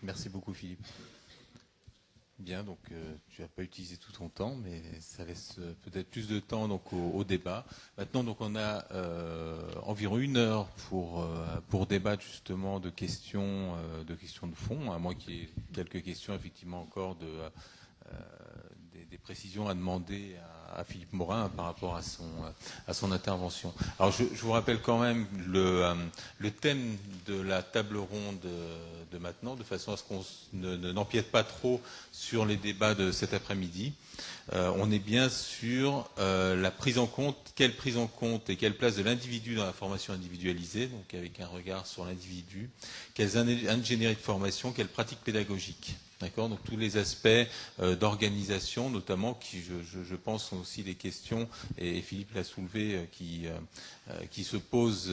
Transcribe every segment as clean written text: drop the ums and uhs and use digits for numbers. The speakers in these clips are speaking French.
Merci beaucoup, Philippe. Bien, donc tu n'as pas utilisé tout ton temps, mais ça laisse peut-être plus de temps donc au débat. Maintenant, donc on a environ 1 heure pour débattre justement de questions de fond, à moins qu'il y ait quelques questions effectivement encore des précisions à demander à Philippe Morin par rapport à son intervention. Alors je vous rappelle quand même le thème de la table ronde de maintenant, de façon à ce qu'on n'empiète pas trop sur les débats de cet après-midi. On est bien sur la prise en compte, quelle prise en compte et quelle place de l'individu dans la formation individualisée, donc avec un regard sur l'individu, quelles ingénieries de formation, quelles pratiques pédagogiques. D'accord, donc tous les aspects d'organisation, notamment, qui, je pense, sont aussi des questions, et Philippe l'a soulevé, qui se posent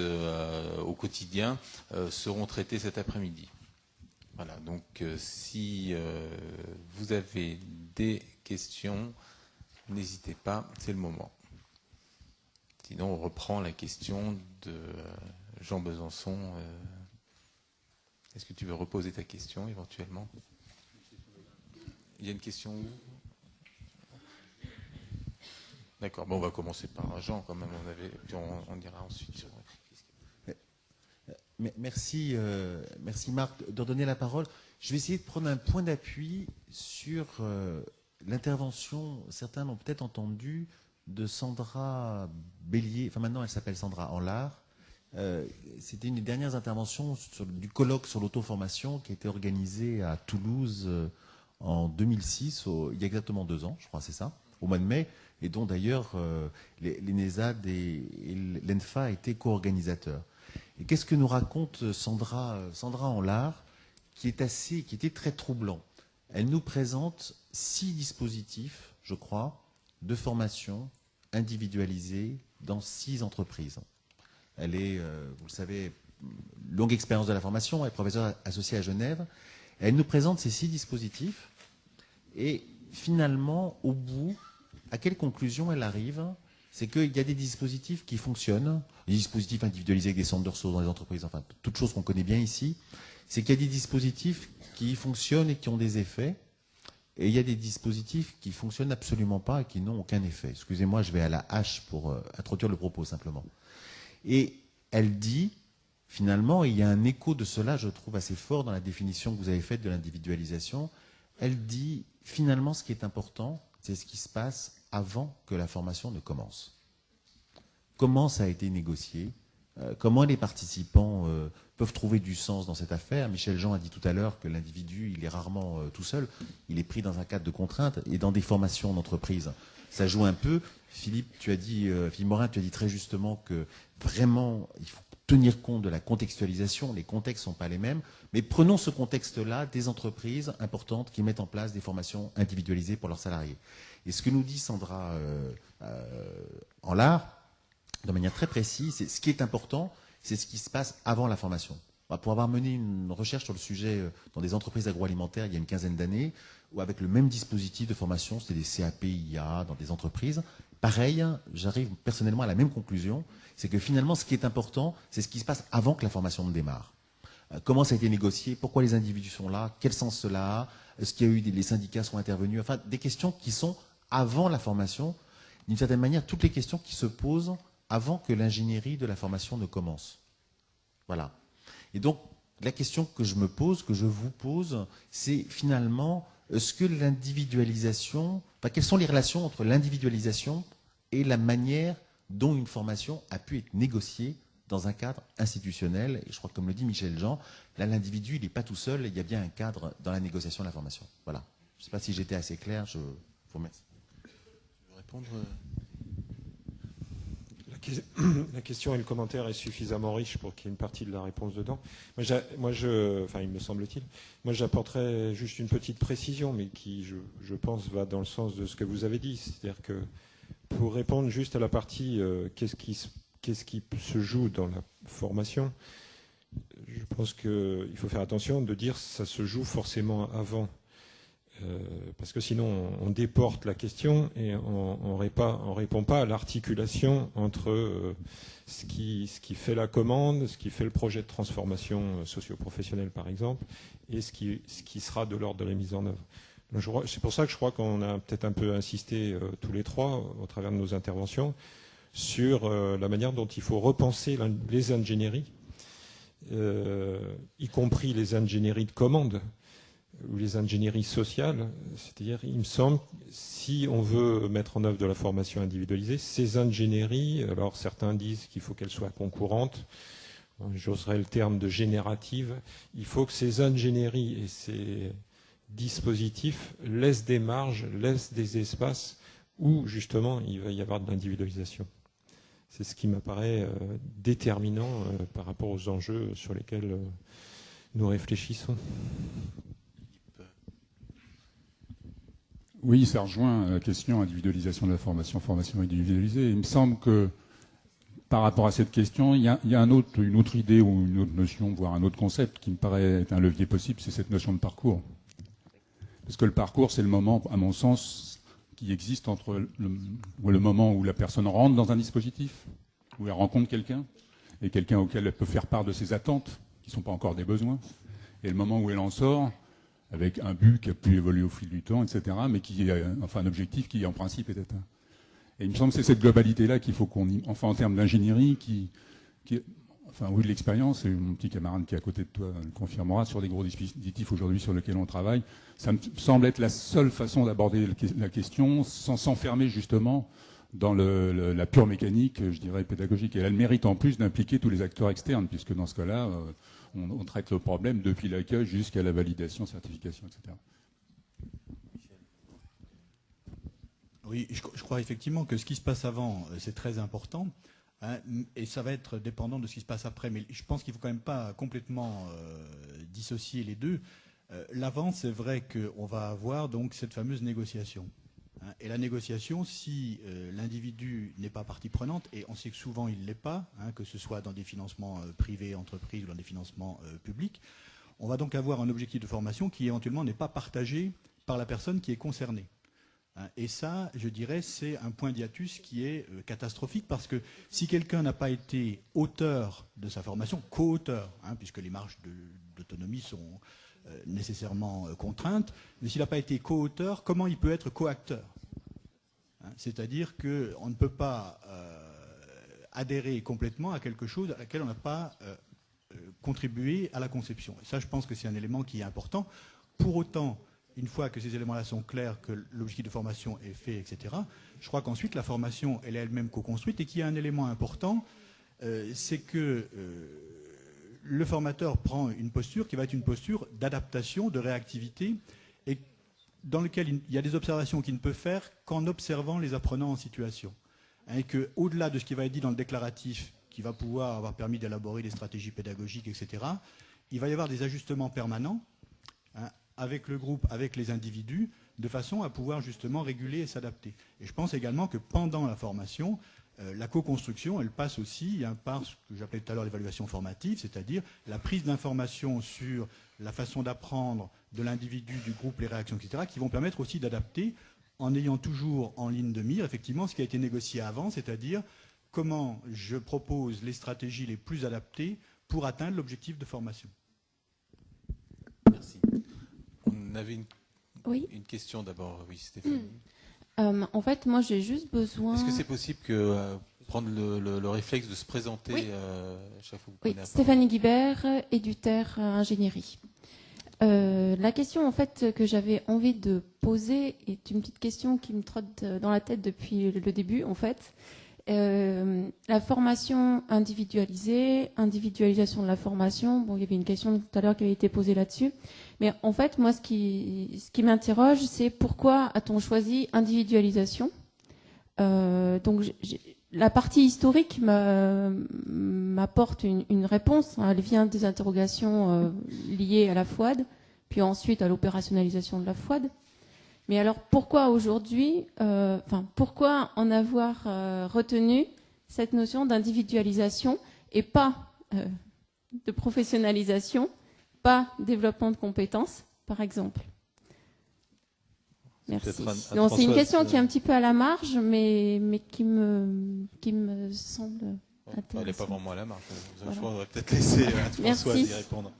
au quotidien, seront traitées cet après-midi. Voilà, donc si vous avez des questions, n'hésitez pas, c'est le moment. Sinon, on reprend la question de Jean Besançon. Est-ce que tu veux reposer ta question éventuellement ? Il y a une question où ? D'accord, bon, on va commencer par Jean quand même, puis on ira ensuite sur... Merci Marc de redonner la parole. Je vais essayer de prendre un point d'appui sur l'intervention, certains l'ont peut-être entendu, de Sandra Bélier, enfin maintenant elle s'appelle Sandra Anlard. C'était une des dernières interventions du colloque sur l'auto-formation qui a été organisé à Toulouse en 2006, il y a exactement 2 ans, je crois, c'est ça, au mois de mai, et dont d'ailleurs l'ENESAD et l'ENFA étaient co-organisateurs. Et qu'est-ce que nous raconte Sandra Anlard, qui était très troublant. Elle nous présente 6 dispositifs, je crois, de formation individualisés dans 6 entreprises. Elle est, vous le savez, longue expérience de la formation, elle est professeure associée à Genève. Elle nous présente ces 6 dispositifs et finalement, au bout, à quelle conclusion elle arrive ? C'est qu'il y a des dispositifs qui fonctionnent, des dispositifs individualisés avec des centres de ressources dans les entreprises, enfin, toutes choses qu'on connaît bien ici. C'est qu'il y a des dispositifs qui fonctionnent et qui ont des effets, et il y a des dispositifs qui ne fonctionnent absolument pas et qui n'ont aucun effet. Excusez-moi, je vais à la hache pour introduire le propos simplement. Et elle dit, finalement, et il y a un écho de cela, je trouve, assez fort dans la définition que vous avez faite de l'individualisation, elle dit, finalement, ce qui est important, c'est ce qui se passe avant que la formation ne commence. Comment ça a été négocié ? Comment les participants peuvent trouver du sens dans cette affaire ? Michel Jean a dit tout à l'heure que l'individu, il est rarement tout seul, il est pris dans un cadre de contrainte, et dans des formations d'entreprise, ça joue un peu. Philippe Morin, tu as dit très justement que vraiment, il faut tenir compte de la contextualisation, les contextes ne sont pas les mêmes, mais prenons ce contexte-là des entreprises importantes qui mettent en place des formations individualisées pour leurs salariés. Et ce que nous dit Sandra Anlard, de manière très précise, c'est ce qui est important, c'est ce qui se passe avant la formation. Pour avoir mené une recherche sur le sujet dans des entreprises agroalimentaires il y a une quinzaine d'années, où avec le même dispositif de formation, c'était des CAP-IA dans des entreprises, pareil, j'arrive personnellement à la même conclusion, c'est que finalement, ce qui est important, c'est ce qui se passe avant que la formation ne démarre. Comment ça a été négocié, pourquoi les individus sont là, quel sens cela a, est-ce qu'il y a eu les syndicats sont intervenus, enfin des questions qui sont avant la formation, d'une certaine manière, toutes les questions qui se posent avant que l'ingénierie de la formation ne commence. Voilà. Et donc, la question que je me pose, que je vous pose, c'est finalement, est-ce que l'individualisation, enfin, quelles sont les relations entre l'individualisation et la manière dont une formation a pu être négociée dans un cadre institutionnel. Et je crois que, comme le dit Michel Jean, là, l'individu, il n'est pas tout seul, il y a bien un cadre dans la négociation de la formation. Voilà. Je ne sais pas si j'étais assez clair, je vous remercie. Je veux répondre. La question et le commentaire est suffisamment riche pour qu'il y ait une partie de la réponse dedans. Enfin, il me semble-t-il, moi j'apporterais juste une petite précision, mais qui, je pense, va dans le sens de ce que vous avez dit. C'est-à-dire que pour répondre juste à la partie qu'est-ce qui se joue dans la formation, je pense qu'il faut faire attention de dire ça se joue forcément avant. Parce que sinon on déporte la question et on répond pas à l'articulation entre ce qui fait la commande, ce qui fait le projet de transformation socio-professionnelle par exemple, et ce qui sera de l'ordre de la mise en œuvre. C'est pour ça que je crois qu'on a peut-être un peu insisté tous les trois au travers de nos interventions sur la manière dont il faut repenser les ingénieries, y compris les ingénieries de commande ou les ingénieries sociales. C'est-à-dire, il me semble, si on veut mettre en œuvre de la formation individualisée, ces ingénieries, alors certains disent qu'il faut qu'elles soient concurrentes, j'oserais le terme de générative, il faut que ces ingénieries et ces dispositifs laissent des marges, laissent des espaces où justement il va y avoir de l'individualisation. C'est ce qui m'apparaît déterminant par rapport aux enjeux sur lesquels nous réfléchissons. Oui, ça rejoint la question individualisation de la formation, formation individualisée. Il me semble que par rapport à cette question, il y a une autre idée ou une autre notion, voire un autre concept qui me paraît être un levier possible, c'est cette notion de parcours. Parce que le parcours, c'est le moment, à mon sens, qui existe entre le moment où la personne rentre dans un dispositif, où elle rencontre quelqu'un, et quelqu'un auquel elle peut faire part de ses attentes, qui ne sont pas encore des besoins, et le moment où elle en sort, avec un but qui a pu évoluer au fil du temps, etc., mais qui est, enfin, un objectif qui, en principe, est atteint. Et il me semble que c'est cette globalité-là qu'il faut qu'on... Enfin, en termes d'ingénierie, enfin, oui, de l'expérience, et mon petit camarade qui est à côté de toi le confirmera, sur des gros dispositifs aujourd'hui sur lesquels on travaille, ça me semble être la seule façon d'aborder la question sans s'enfermer, justement, dans la pure mécanique, je dirais, pédagogique. Et elle a le mérite, en plus, d'impliquer tous les acteurs externes, puisque dans ce cas-là... on traite le problème depuis l'accueil jusqu'à la validation, certification, etc. Oui, je crois effectivement que ce qui se passe avant, c'est très important, hein, et ça va être dépendant de ce qui se passe après. Mais je pense qu'il ne faut quand même pas complètement dissocier les deux. L'avant, c'est vrai qu'on va avoir donc cette fameuse négociation. Hein, et la négociation, si l'individu n'est pas partie prenante, et on sait que souvent il ne l'est pas, hein, que ce soit dans des financements privés, entreprises ou dans des financements publics, on va donc avoir un objectif de formation qui éventuellement n'est pas partagé par la personne qui est concernée. Hein, et ça, je dirais, c'est un point d'hiatus qui est catastrophique, parce que si quelqu'un n'a pas été auteur de sa formation, co-auteur, hein, puisque les marges d'autonomie sont... nécessairement contrainte, mais s'il n'a pas été co-auteur, comment il peut être co-acteur? Hein, c'est-à-dire qu'on ne peut pas adhérer complètement à quelque chose à laquelle on n'a pas contribué à la conception. Et ça, je pense que c'est un élément qui est important. Pour autant, une fois que ces éléments-là sont clairs, que l'objectif de formation est fait, etc., je crois qu'ensuite, la formation, elle est elle-même co-construite, et qu'il y a un élément important, c'est que... le formateur prend une posture qui va être une posture d'adaptation, de réactivité, et dans lequel il y a des observations qu'il ne peut faire qu'en observant les apprenants en situation. Et qu'au-delà de ce qui va être dit dans le déclaratif, qui va pouvoir avoir permis d'élaborer des stratégies pédagogiques, etc., il va y avoir des ajustements permanents, hein, avec le groupe, avec les individus, de façon à pouvoir justement réguler et s'adapter. Et je pense également que pendant la formation, la co-construction, elle passe aussi par ce que j'appelais tout à l'heure l'évaluation formative, c'est-à-dire la prise d'informations sur la façon d'apprendre de l'individu, du groupe, les réactions, etc., qui vont permettre aussi d'adapter, en ayant toujours en ligne de mire, effectivement, ce qui a été négocié avant, c'est-à-dire comment je propose les stratégies les plus adaptées pour atteindre l'objectif de formation. Merci. On avait une question d'abord, oui, Stéphanie. En fait, moi, j'ai juste besoin... Est-ce que c'est possible que prendre le réflexe de se présenter oui. chaque fois que vous Oui, prenez la Stéphanie Guibert, éduteur ingénierie. La question, en fait, que j'avais envie de poser est une petite question qui me trotte dans la tête depuis le début, en fait. La formation individualisée, individualisation de la formation. Bon, il y avait une question tout à l'heure qui avait été posée là-dessus. Mais en fait, moi, ce qui m'interroge, c'est pourquoi a-t-on choisi individualisation? Donc, la partie historique m'apporte une réponse. Elle vient des interrogations liées à la FOAD, puis ensuite à l'opérationnalisation de la FOAD. Mais alors, pourquoi aujourd'hui, pourquoi en avoir retenu cette notion d'individualisation et pas de professionnalisation, pas développement de compétences, par exemple? Merci. Peut-être Non, c'est une Françoise, question qui est un petit peu à la marge, mais qui me semble intéressante. Elle n'est pas vraiment à la marge. Voilà. Je voudrais peut-être laisser Françoise Merci. y répondre.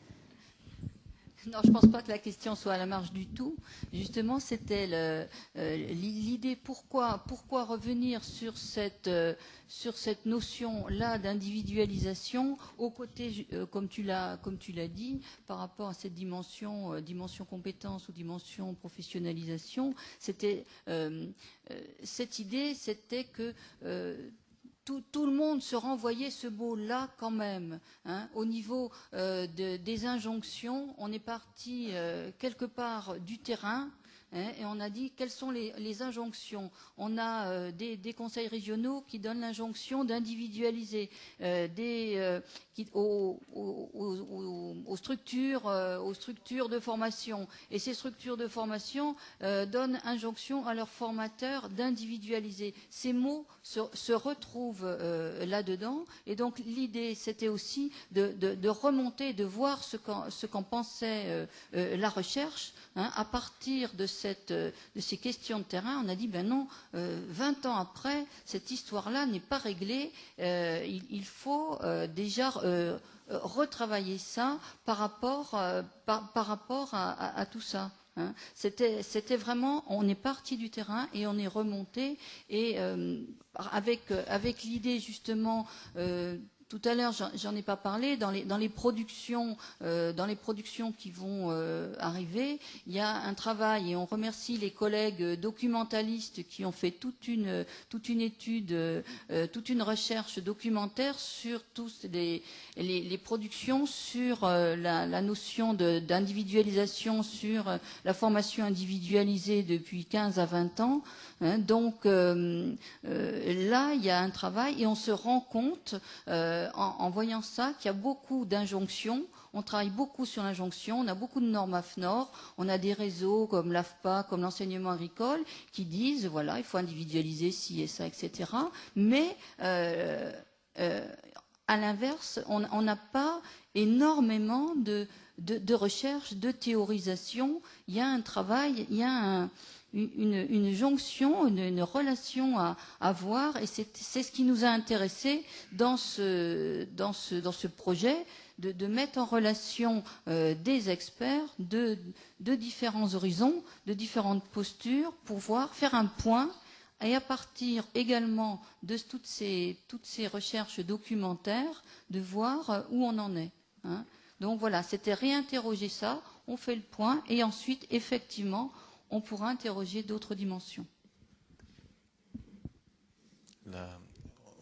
Non, je ne pense pas que la question soit à la marge du tout. Justement, c'était l'idée pourquoi revenir sur cette notion-là d'individualisation aux côtés, comme tu l'as dit, par rapport à cette dimension compétence ou dimension professionnalisation. C'était cette idée, c'était que tout le monde se renvoyait ce mot-là quand même. Hein. Au niveau des injonctions, on est parti quelque part du terrain. Et on a dit quelles sont les injonctions. On a des conseils régionaux qui donnent l'injonction d'individualiser aux structures de formation. Et ces structures de formation donnent injonction à leurs formateurs d'individualiser. Ces mots se retrouvent là-dedans. Et donc l'idée, c'était aussi de remonter, de voir ce qu'en pensait la recherche. Hein, à partir de ces questions de terrain, on a dit, ben non, 20 ans après, cette histoire-là n'est pas réglée. Il faut déjà retravailler ça par rapport à tout ça. Hein. C'était vraiment, on est parti du terrain et on est remonté. Et avec l'idée justement... tout à l'heure, j'en ai pas parlé. Dans les productions qui vont arriver, il y a un travail et on remercie les collègues documentalistes qui ont fait toute une étude, toute une recherche documentaire sur tous les productions, sur la notion d'individualisation, sur la formation individualisée depuis 15 à 20 ans. Hein, donc là, il y a un travail et on se rend compte en voyant ça qu'il y a beaucoup d'injonctions. On travaille beaucoup sur l'injonction, on a beaucoup de normes AFNOR, on a des réseaux comme l'AFPA, comme l'enseignement agricole, qui disent, voilà, il faut individualiser ci et ça, etc. Mais à l'inverse, on n'a pas énormément de recherche, de théorisation. Il y a un travail, il y a une jonction, une relation à voir, et c'est ce qui nous a intéressés dans ce projet, de mettre en relation des experts de différents horizons, de différentes postures, pour faire un point, et à partir également de toutes ces recherches documentaires, de voir où on en est. Hein. Donc voilà, c'était réinterroger ça, on fait le point, et ensuite, effectivement, on pourra interroger d'autres dimensions. Là,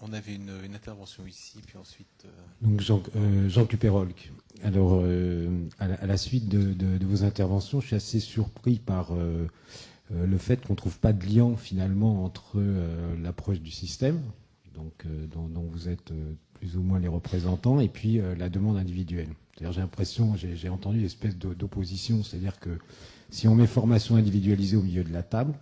on avait une intervention ici, puis ensuite... Donc Jean Cuperolc. Alors, à la suite de vos interventions, je suis assez surpris par le fait qu'on ne trouve pas de lien finalement entre l'approche du système, donc, dont vous êtes plus ou moins les représentants, et puis la demande individuelle. C'est-à-dire, j'ai l'impression, j'ai entendu une espèce d'opposition, c'est-à-dire que si on met formation individualisée au milieu de la table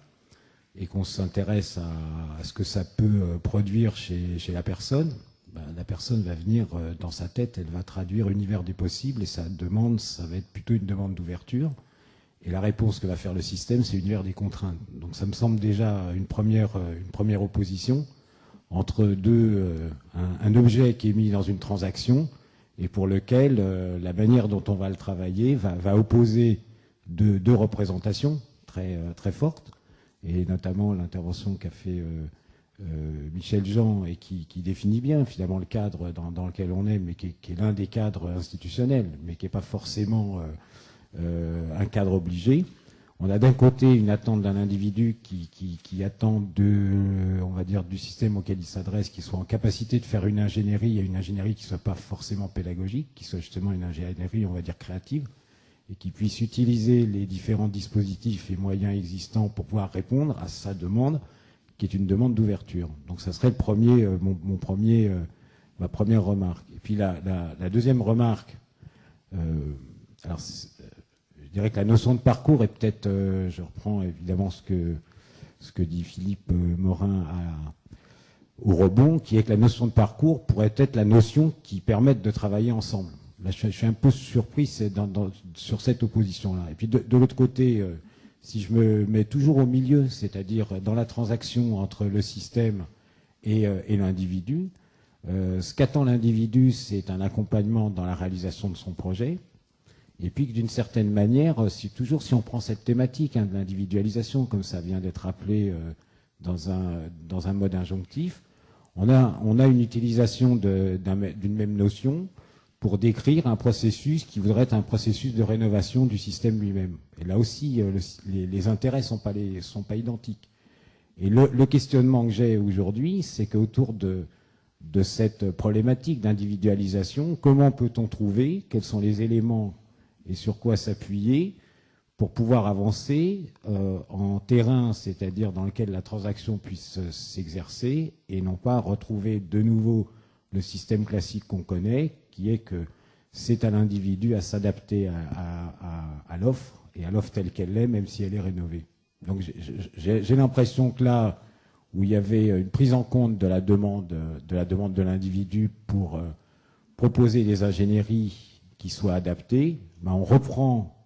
et qu'on s'intéresse à ce que ça peut produire chez la personne, ben, la personne va venir dans sa tête, elle va traduire l'univers du possible et sa demande, ça va être plutôt une demande d'ouverture. Et la réponse que va faire le système, c'est l'univers des contraintes. Donc ça me semble déjà une première opposition entre un objet qui est mis dans une transaction et pour lequel la manière dont on va le travailler va opposer deux représentations très, très fortes, et notamment l'intervention qu'a fait Michel Jean, et qui définit bien finalement le cadre dans lequel on est, mais qui est l'un des cadres institutionnels, mais qui n'est pas forcément un cadre obligé. On a d'un côté une attente d'un individu qui attend on va dire, du système auquel il s'adresse, qui soit en capacité de faire une ingénierie, et une ingénierie qui ne soit pas forcément pédagogique, qui soit justement une ingénierie, on va dire, créative, et qui puisse utiliser les différents dispositifs et moyens existants pour pouvoir répondre à sa demande, qui est une demande d'ouverture. Donc ça serait ma première remarque. Et puis la deuxième remarque, alors je dirais que la notion de parcours est peut-être, je reprends évidemment ce que dit Philippe Morin au rebond, qui est que la notion de parcours pourrait être la notion qui permette de travailler ensemble. Là, je suis un peu surpris sur cette opposition-là. Et puis de l'autre côté, si je me mets toujours au milieu, c'est-à-dire dans la transaction entre le système et l'individu, ce qu'attend l'individu, c'est un accompagnement dans la réalisation de son projet. Et puis que d'une certaine manière, si on prend cette thématique de l'individualisation, comme ça vient d'être appelé dans un mode injonctif, on a une utilisation d'une même notion pour décrire un processus qui voudrait être un processus de rénovation du système lui-même. Et là aussi, les intérêts sont pas identiques. Et le questionnement que j'ai aujourd'hui, c'est qu'autour de cette problématique d'individualisation, comment peut-on trouver, quels sont les éléments et sur quoi s'appuyer pour pouvoir avancer en terrain, c'est-à-dire dans lequel la transaction puisse s'exercer, et non pas retrouver de nouveau le système classique qu'on connaît, qui est que c'est à l'individu à s'adapter à l'offre, et à l'offre telle qu'elle est, même si elle est rénovée. Donc j'ai l'impression que là où il y avait une prise en compte de la demande de l'individu pour proposer des ingénieries qui soient adaptées, on reprend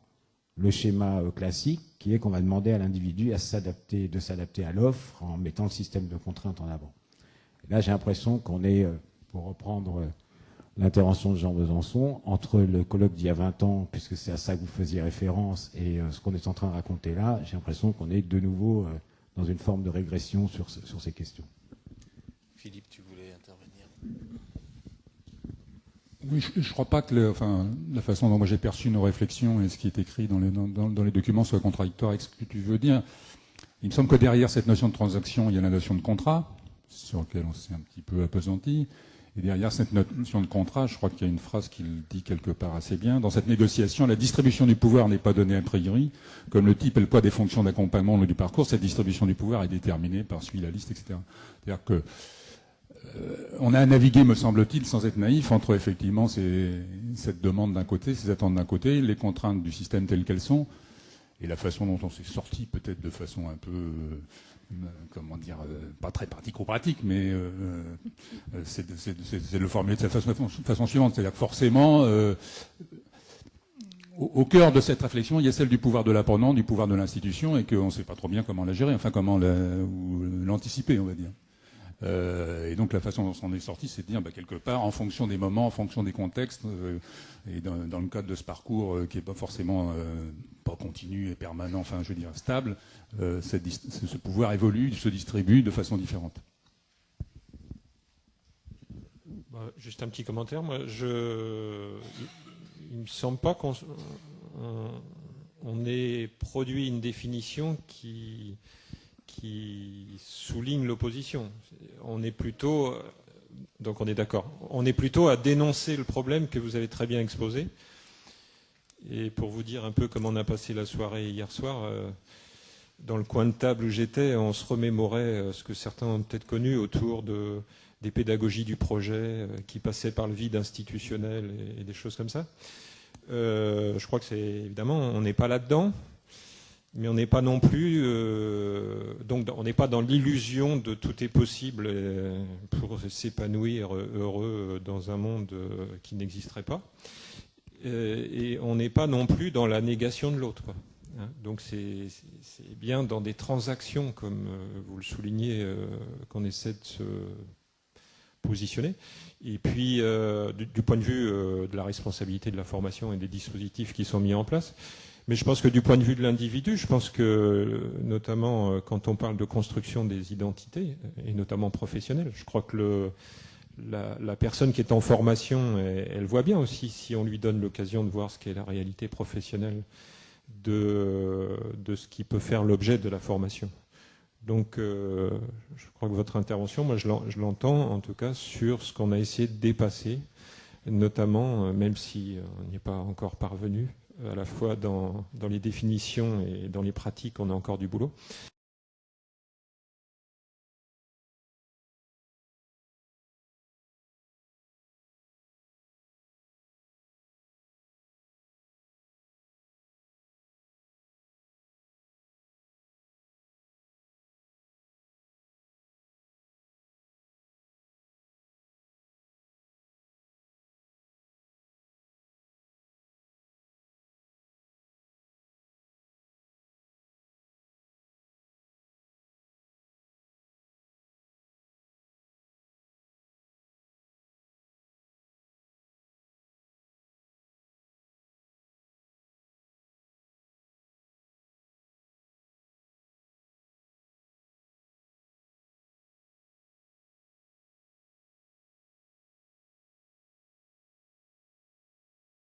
le schéma classique qui est qu'on va demander à l'individu de s'adapter à l'offre en mettant le système de contraintes en avant. Et là, j'ai l'impression qu'on est, pour reprendre l'intervention de Jean Besançon, entre le colloque d'il y a 20 ans, puisque c'est à ça que vous faisiez référence, et ce qu'on est en train de raconter là, j'ai l'impression qu'on est de nouveau dans une forme de régression sur ces questions. Philippe, tu voulais intervenir? Oui, je ne crois pas que la façon dont moi j'ai perçu nos réflexions et ce qui est écrit dans les documents soit contradictoire avec ce que tu veux dire. Il me semble que derrière cette notion de transaction, il y a la notion de contrat, sur laquelle on s'est un petit peu appesanti. Et derrière cette notion de contrat, je crois qu'il y a une phrase qui le dit quelque part assez bien. Dans cette négociation, la distribution du pouvoir n'est pas donnée a priori. Comme le type et le poids des fonctions d'accompagnement du parcours, cette distribution du pouvoir est déterminée par celui de la liste, etc. C'est-à-dire que on a navigué, me semble-t-il, sans être naïf, entre effectivement cette demande d'un côté, ces attentes d'un côté, les contraintes du système telles qu'elles sont, et la façon dont on s'est sorti, peut-être de façon un peu, comment dire, pas très pratico-pratique, mais c'est de le formuler de cette façon suivante. C'est-à-dire que forcément, au cœur de cette réflexion, il y a celle du pouvoir de l'apprenant, du pouvoir de l'institution, et qu'on ne sait pas trop bien comment la gérer, enfin comment l'anticiper, on va dire. Et donc la façon dont on est sorti, c'est de dire quelque part, en fonction des moments, en fonction des contextes, et dans le cadre de ce parcours qui n'est pas forcément pas continu et permanent, enfin je veux dire stable, ce pouvoir évolue, se distribue de façon différente. Juste un petit commentaire. Moi, il ne me semble pas qu'on ait produit une définition qui souligne l'opposition. On est plutôt, donc on est d'accord, on est plutôt à dénoncer le problème que vous avez très bien exposé. Et pour vous dire un peu comment on a passé la soirée hier soir, dans le coin de table où j'étais, on se remémorait ce que certains ont peut-être connu autour des pédagogies du projet qui passaient par le vide institutionnel et des choses comme ça. Je crois que c'est évidemment, on n'est pas là-dedans. Mais on n'est pas non plus, donc on n'est pas dans l'illusion de tout est possible pour s'épanouir heureux dans un monde qui n'existerait pas. Et on n'est pas non plus dans la négation de l'autre. Donc c'est bien dans des transactions, comme vous le soulignez, qu'on essaie de se positionner. Et puis, du point de vue de la responsabilité de la formation et des dispositifs qui sont mis en place. Mais je pense que du point de vue de l'individu, je pense que, notamment quand on parle de construction des identités, et notamment professionnelles, je crois que la personne qui est en formation, elle voit bien aussi, si on lui donne l'occasion de voir ce qu'est la réalité professionnelle de ce qui peut faire l'objet de la formation. Donc, je crois que votre intervention, moi je l'entends en tout cas sur ce qu'on a essayé de dépasser, notamment, même si on n'y est pas encore parvenu, à la fois dans les définitions et dans les pratiques, on a encore du boulot.